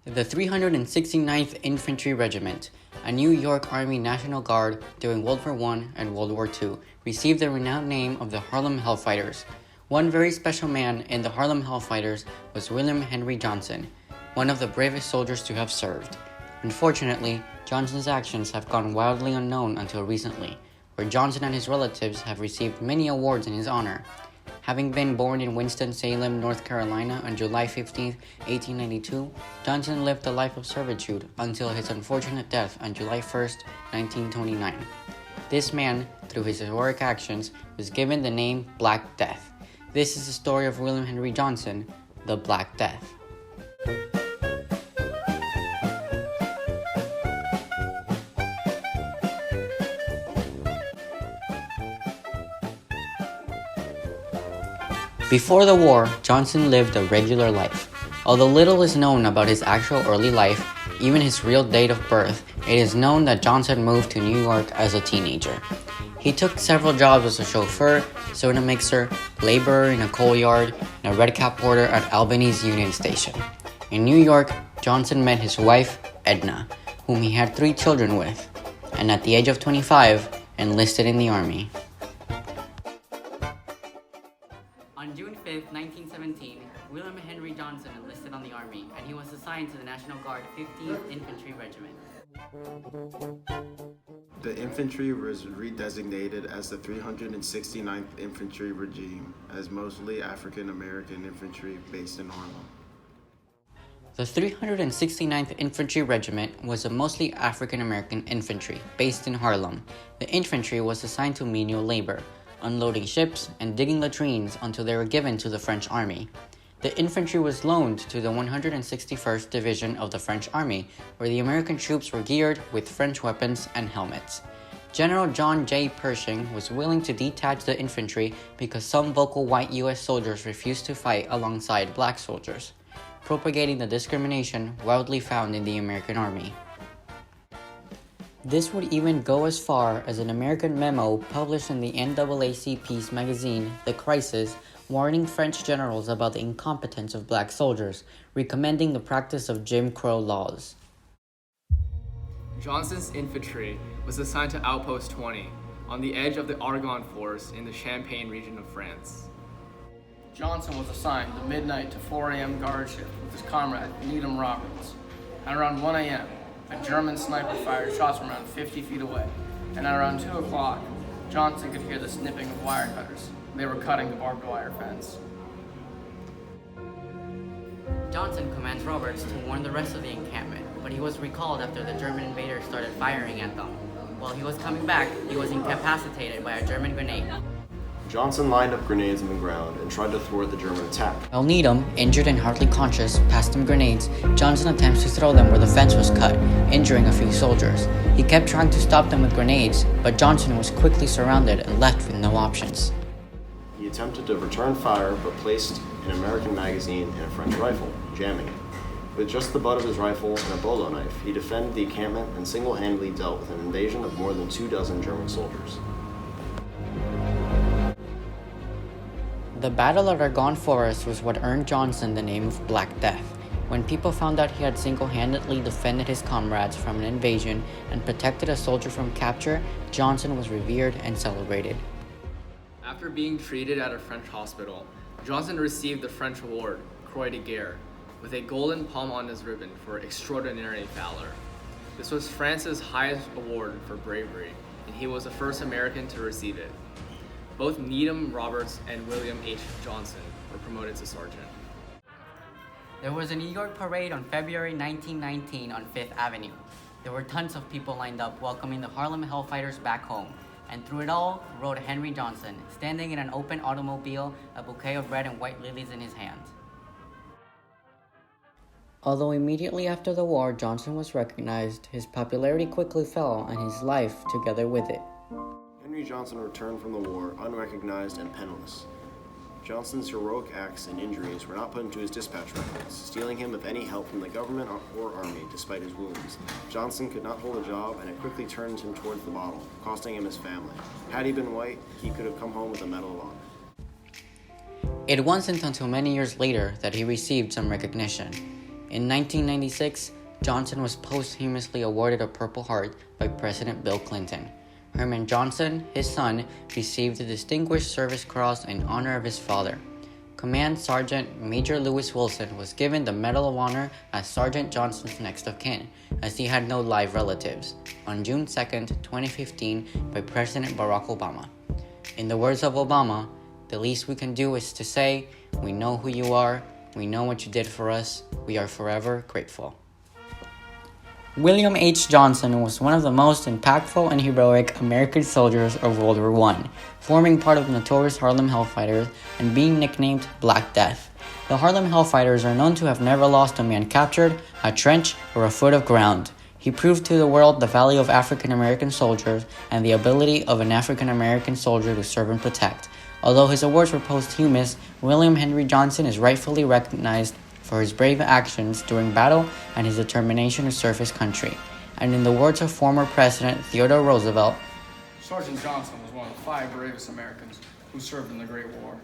The 369th Infantry Regiment, a New York Army National Guard during World War I and World War II, received the renowned name of the Harlem Hellfighters. One very special man in the Harlem Hellfighters was William Henry Johnson, one of the bravest soldiers to have served. Unfortunately, Johnson's actions have gone wildly unknown until recently, where Johnson and his relatives have received many awards in his honor. Having been born in Winston-Salem, North Carolina on July 15, 1892, Johnson lived a life of servitude until his unfortunate death on July 1, 1929. This man, through his heroic actions, was given the name Black Death. This is the story of William Henry Johnson, the Black Death. Before the war, Johnson lived a regular life. Although little is known about his actual early life, even his real date of birth, it is known that Johnson moved to New York as a teenager. He took several jobs as a chauffeur, soda mixer, laborer in a coal yard, and a redcap porter at Albany's Union Station. In New York, Johnson met his wife, Edna, whom he had 3 children with, and at the age of 25, enlisted in the Army. On June 5, 1917, William Henry Johnson enlisted on the Army, and he was assigned to the National Guard 15th Infantry Regiment. The infantry was redesignated as the 369th Infantry Regime, as mostly African American infantry based in Harlem. The 369th Infantry Regiment was a mostly African American infantry based in Harlem. The infantry was assigned to menial labor, unloading ships and digging latrines until they were given to the French Army. The infantry was loaned to the 161st Division of the French Army, where the American troops were geared with French weapons and helmets. General John J. Pershing was willing to detach the infantry because some vocal white U.S. soldiers refused to fight alongside black soldiers, propagating the discrimination widely found in the American Army. This would even go as far as an American memo published in the NAACP's magazine, The Crisis, warning French generals about the incompetence of black soldiers, recommending the practice of Jim Crow laws. Johnson's infantry was assigned to Outpost 20, on the edge of the Argonne Forest in the Champagne region of France. Johnson was assigned the midnight to 4 a.m. guard shift with his comrade, Needham Roberts. At around 1 a.m., a German sniper fired shots from around 50 feet away, and at around 2 o'clock, Johnson could hear the snipping of wire cutters. They were cutting the barbed wire fence. Johnson commands Roberts to warn the rest of the encampment, but he was recalled after the German invaders started firing at them. While he was coming back, he was incapacitated by a German grenade. Johnson lined up grenades in the ground and tried to thwart the German attack. While Needham, injured and hardly conscious, passed him grenades, Johnson attempts to throw them where the fence was cut, injuring a few soldiers. He kept trying to stop them with grenades, but Johnson was quickly surrounded and left with no options. He attempted to return fire, but placed an American magazine in a French rifle, jamming it. With just the butt of his rifle and a bolo knife, he defended the encampment and single-handedly dealt with an invasion of more than 24 German soldiers. The battle at Argonne Forest was what earned Johnson the name of Black Death. When people found out he had single-handedly defended his comrades from an invasion and protected a soldier from capture, Johnson was revered and celebrated. After being treated at a French hospital, Johnson received the French award, Croix de Guerre, with a golden palm on his ribbon for extraordinary valor. This was France's highest award for bravery, and he was the first American to receive it. Both Needham Roberts and William H. Johnson were promoted to sergeant. There was a New York parade on February 1919 on 5th Avenue. There were tons of people lined up welcoming the Harlem Hellfighters back home. And through it all rode Henry Johnson, standing in an open automobile, a bouquet of red and white lilies in his hand. Although immediately after the war Johnson was recognized, his popularity quickly fell and his life together with it. Henry Johnson returned from the war unrecognized and penniless. Johnson's heroic acts and injuries were not put into his dispatch records, stealing him of any help from the government or army despite his wounds. Johnson could not hold a job, and it quickly turned him towards the bottle, costing him his family. Had he been white, he could have come home with a Medal of Honor. It wasn't until many years later that he received some recognition. In 1996, Johnson was posthumously awarded a Purple Heart by President Bill Clinton. Herman Johnson, his son, received the Distinguished Service Cross in honor of his father. Command Sergeant Major Lewis Wilson was given the Medal of Honor as Sergeant Johnson's next of kin, as he had no live relatives, on June 2, 2015, by President Barack Obama. In the words of Obama, "The least we can do is to say, we know who you are, we know what you did for us, we are forever grateful." William H. Johnson was one of the most impactful and heroic American soldiers of World War I, forming part of the notorious Harlem Hellfighters and being nicknamed Black Death. The Harlem Hellfighters are known to have never lost a man captured, a trench, or a foot of ground. He proved to the world the value of African American soldiers and the ability of an African American soldier to serve and protect. Although his awards were posthumous, William Henry Johnson is rightfully recognized for his brave actions during battle and his determination to serve his country. And in the words of former President Theodore Roosevelt, Sergeant Johnson was one of the 5 bravest Americans who served in the Great War.